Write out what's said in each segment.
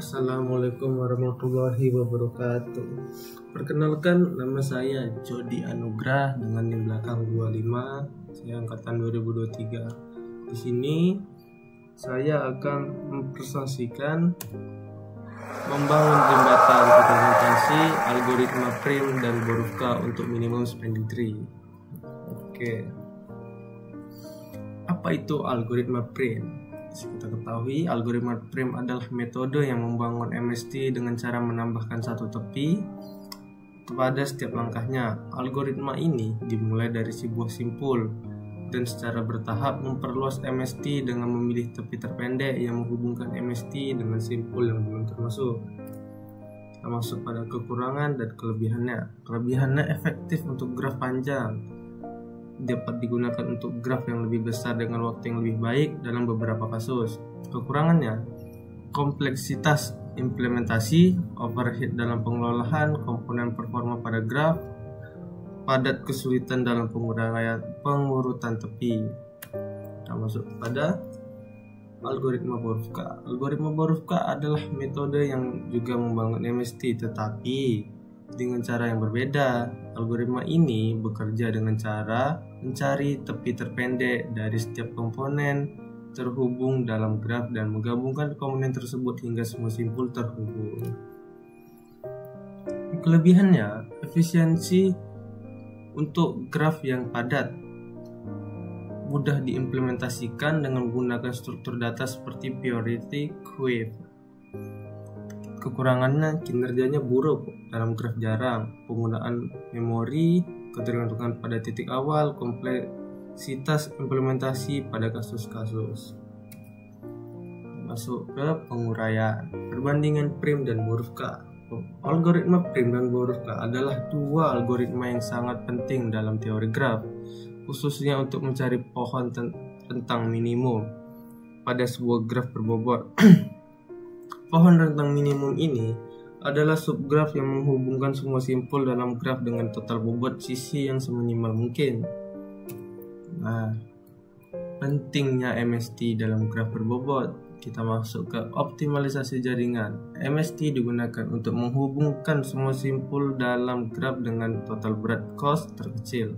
Assalamualaikum warahmatullahi wabarakatuh. Perkenalkan, nama saya Jody Anugrah dengan NIM belakang 25. Saya angkatan 2023. Di sini saya akan mempresentasikan membangun jembatan implementasi algoritma Prim dan Borufka untuk minimum spending tree. Oke. Apa itu algoritma Prim? Kita ketahui, algoritma Prim adalah metode yang membangun MST dengan cara menambahkan satu tepi kepada setiap langkahnya. Algoritma ini dimulai dari sebuah simpul dan secara bertahap memperluas MST dengan memilih tepi terpendek yang menghubungkan MST dengan simpul yang belum termasuk. Kita masuk pada kekurangan dan kelebihannya. Kelebihannya efektif untuk graf panjang, dapat digunakan untuk graf yang lebih besar dengan waktu yang lebih baik dalam beberapa kasus. Kekurangannya, kompleksitas implementasi, overhead dalam pengelolaan komponen performa pada graf, padat kesulitan dalam pengurutan tepi. Kita masuk pada algoritma Borufka. Algoritma Borufka adalah metode yang juga membangun MST, tetapi dengan cara yang berbeda. Algoritma ini bekerja dengan cara mencari tepi terpendek dari setiap komponen terhubung dalam graf dan menggabungkan komponen tersebut hingga semua simpul terhubung. Kelebihannya, efisiensi untuk graf yang padat, mudah diimplementasikan dengan menggunakan struktur data seperti priority queue. Kekurangannya, kinerjanya buruk dalam graf jarang, penggunaan memori, ketergantungan pada titik awal, kompleksitas implementasi pada kasus-kasus. Masuk ke penguraian. Perbandingan Prim dan Borufka. Algoritma Prim dan Borufka adalah dua algoritma yang sangat penting dalam teori graf, khususnya untuk mencari pohon rentang minimum pada sebuah graf berbobot. Pohon rentang minimum ini adalah subgraf yang menghubungkan semua simpul dalam graf dengan total bobot sisi yang seminimal mungkin. Nah, pentingnya MST dalam graf berbobot. Kita masuk ke optimalisasi jaringan. MST digunakan untuk menghubungkan semua simpul dalam graf dengan total berat cost terkecil.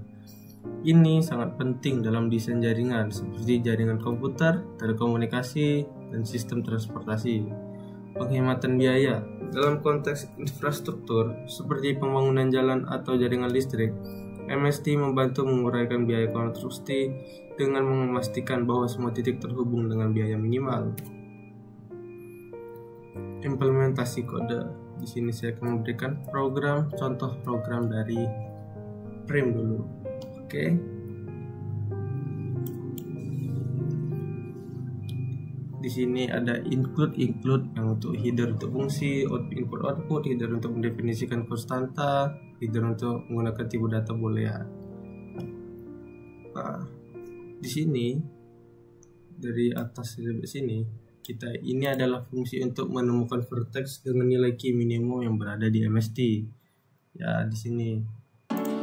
Ini sangat penting dalam desain jaringan seperti jaringan komputer, telekomunikasi, dan sistem transportasi. Penghematan biaya dalam konteks infrastruktur seperti pembangunan jalan atau jaringan listrik, MST membantu menguraikan biaya konstruksi dengan memastikan bahwa semua titik terhubung dengan biaya minimal. Implementasi kode. Di sini saya akan memberikan contoh program dari Prim dulu. Oke. Di sini ada include yang untuk header untuk fungsi, input output, header untuk mendefinisikan konstanta, header untuk menggunakan tipe data boolean. Nah, di sini dari atas sampai sini ini adalah fungsi untuk menemukan vertex dengan nilai key minimum yang berada di MST. Ya, di sini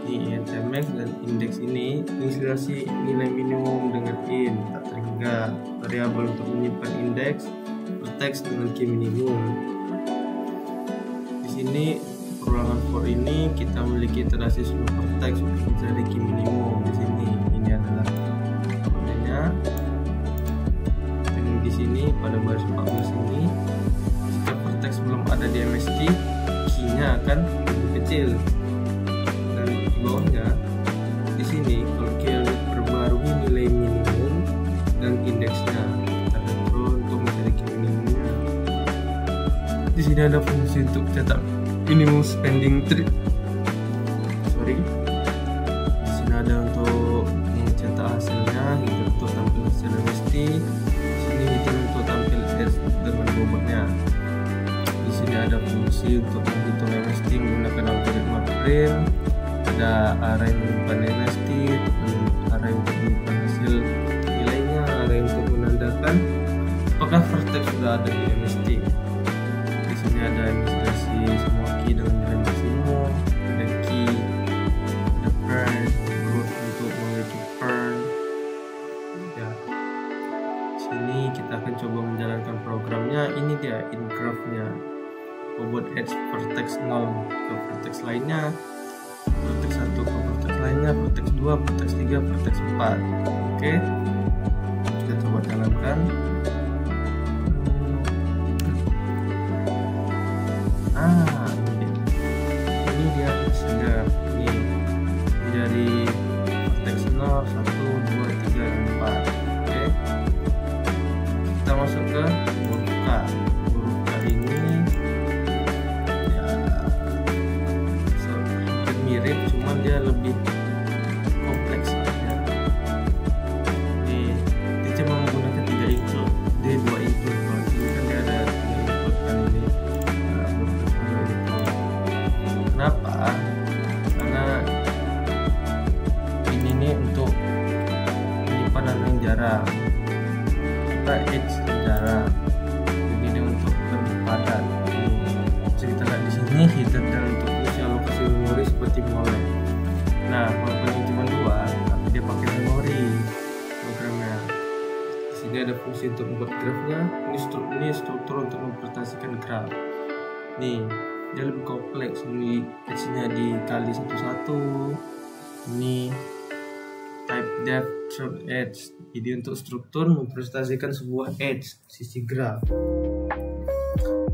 di INTMX dan indeks ini mengisiasi nilai minimum dengan in tak terhingga variabel untuk menyimpan indeks vertex dengan key minimum. Di sini perulangan for ini kita memiliki iterasi seluruh vertex untuk mencari key minimum. Di sini ini adalah komponennya. Dan di sini pada baris 14 ini setiap vertex belum ada di MST, key-nya akan lebih kecil. Bawahnya di sini kalau kita perbarui nilai minimum dan indeksnya, kita perlu untuk mencari minimumnya. Di sini ada fungsi untuk cetak minimum spending tree. Di sini ada untuk mencetak hasilnya, gitu untuk tampil hasil MST. Di sini itu untuk tampil dengan bobotnya. Di sini ada fungsi untuk menghitung MST menggunakan algoritma Prim. Ada array menyimpan MST, array untuk menyimpan hasil nilainya, array untuk menandakan apakah vertex sudah ada di MST. Di sini ada inisiasi semua key dengan nilai maksimum, ada key, ada pern, root untuk memiliki pern. Ya, di sini kita akan coba menjalankan programnya. Ini dia grafnya. Bobot edge vertex 0 ke vertex lainnya, vertex 1 ke vertex lainnya, vertex 2, vertex 3, vertex 4. Oke, kita coba jalankan. Ini dia sudah ini dari vertex 0, 1, 2, 3, dan 4. Oke, kita masuk ke huruf K. Huruf K ini mirip, cuman dia lebih kompleks ya. Dia cuma menggunakan 3 include, dia 2 include. Ini kan dia ada 3 include kan ini. Kenapa? Karena ini nih untuk penyimpanan yang jarang, kita edge yang jarang. Jadi ini untuk lebih padat. Bisa kita lihat di sini hidden dan untuk alokasi memori seperti mulai. Nah, walaupun ini cuma 2, tapi dia pakai memori programnya. Di sini ada fungsi untuk membuat grafnya. Ini struktur untuk mempresentasikan graf. Nih, dia lebih kompleks. Ini edge-nya dikali satu-satu. Ini type depth through edge. Jadi untuk struktur mempresentasikan sebuah edge sisi graf.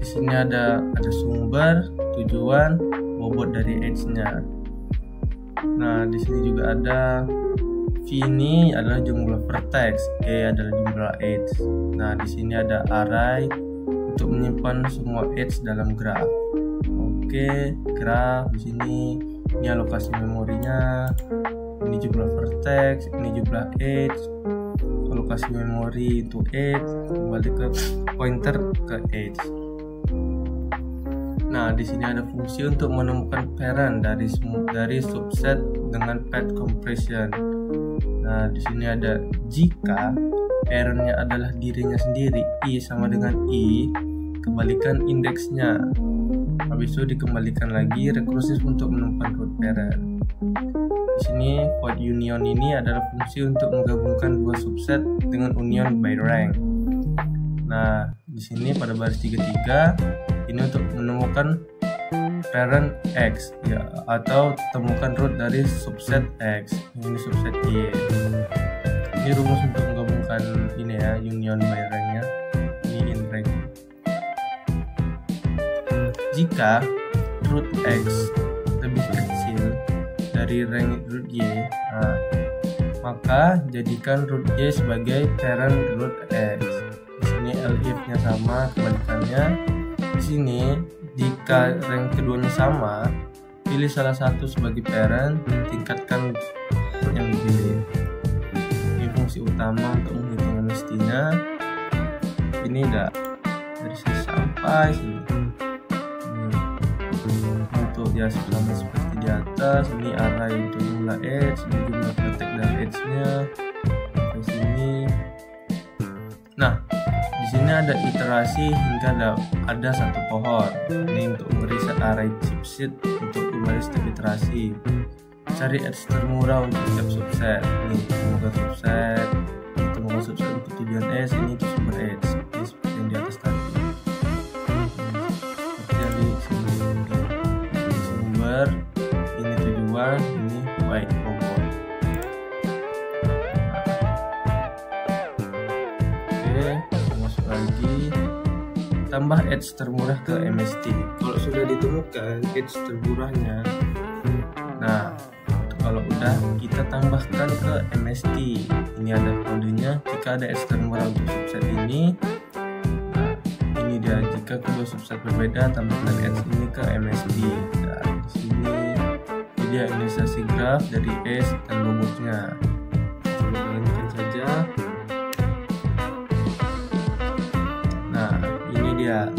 Di sini ada sumber, tujuan, bobot dari edge-nya. Nah, di sini juga ada V ini adalah jumlah vertex, E adalah jumlah edge. Nah, di sini ada array untuk menyimpan semua edge dalam graf. Oke, graf di sini ini alokasi memorinya. Ini jumlah vertex, ini jumlah edge. Alokasi memori untuk edge, kembali ke pointer ke edge. Nah, di sini ada fungsi untuk menemukan parent dari subset dengan path compression. Nah, di sini ada jika parentnya adalah dirinya sendiri, I sama dengan I, kembalikan indeksnya. Habis itu dikembalikan lagi rekursif untuk menemukan root parent. Di sini void union ini adalah fungsi untuk menggabungkan dua subset dengan union by rank. Nah, di sini pada baris 33 ini untuk menemukan parent X ya, atau temukan root dari subset X. Ini subset Y. Ini rumus untuk menggabungkan ini ya, union by rank-nya. Ini in rank. Jika root X lebih kecil dari rank root Y, maka jadikan root Y sebagai parent root X. Di sini elif-nya sama, kebalikannya. Di sini jika rank keduanya sama, pilih salah satu sebagai parent, tingkatkan yang dipilih. Ini fungsi utama untuk menghitung MST-nya. Ini udah dari sini sampai sini. Untuk ya sama seperti di atas. Ini array untuk jumlah edge, ini jumlah vertex dari edge-nya. Di sini. Nah, di sini ada iterasi hingga ada satu pohon. Ini untuk meriset array chipset untuk membaris setiap iterasi. Cari edge termurah untuk setiap subset. Ini temukan subset untuk tujuan edge. Ini untuk sumber edge. Ini seperti yang di atas tadi. Seperti yang di sini. Ini sumber, ini tujuan, ini white bobot. Lagi tambah edge termurah ke MST. Kalau sudah ditemukan edge termurahnya, nah kalau udah kita tambahkan ke MST. Ini ada kodenya. Jika ada edge termurah untuk subset ini, nah ini dia. Jika kedua subset berbeda, tambahkan edge ini ke MST. Nah, di sini dia inisiasi graf dari edge dan bobotnya. Coba lanjutkan saja. Ya,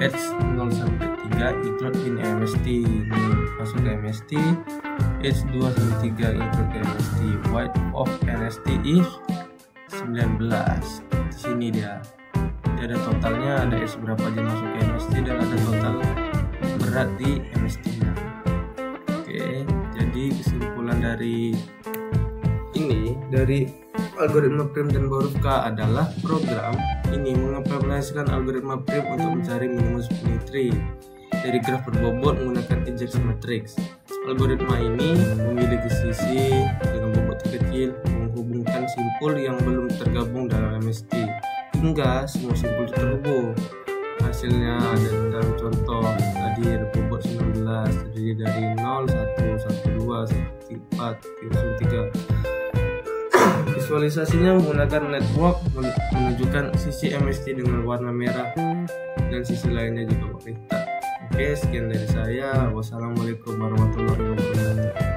edge 0 sampai 3 include in MST. Ini masuk ke MST. Edge 2 sampai 3 include ke MST. Weight of MST is 19. Di sini dia. Jadi ada totalnya, ada edge berapa aja masuk ke MST, dan ada total berat di MST-nya. Oke, jadi kesimpulan dari ini, dari Algoritma Prim dan Borufka adalah program ini mengimplementasikan algoritma Prim untuk mencari minimum symmetry dari graf berbobot menggunakan injection matrix. Algoritma ini memiliki sisi dengan bobot terkecil menghubungkan simpul yang belum tergabung dalam MST hingga semua simpul terhubung. Hasilnya ada dalam contoh tadi ada bobot 19 terdiri dari 0, 1, 1, 2, 1, 4, 3. Visualisasinya menggunakan network menunjukkan sisi MST dengan warna merah dan sisi lainnya juga warna hitam. Oke, sekian dari saya. Wassalamualaikum warahmatullahi wabarakatuh.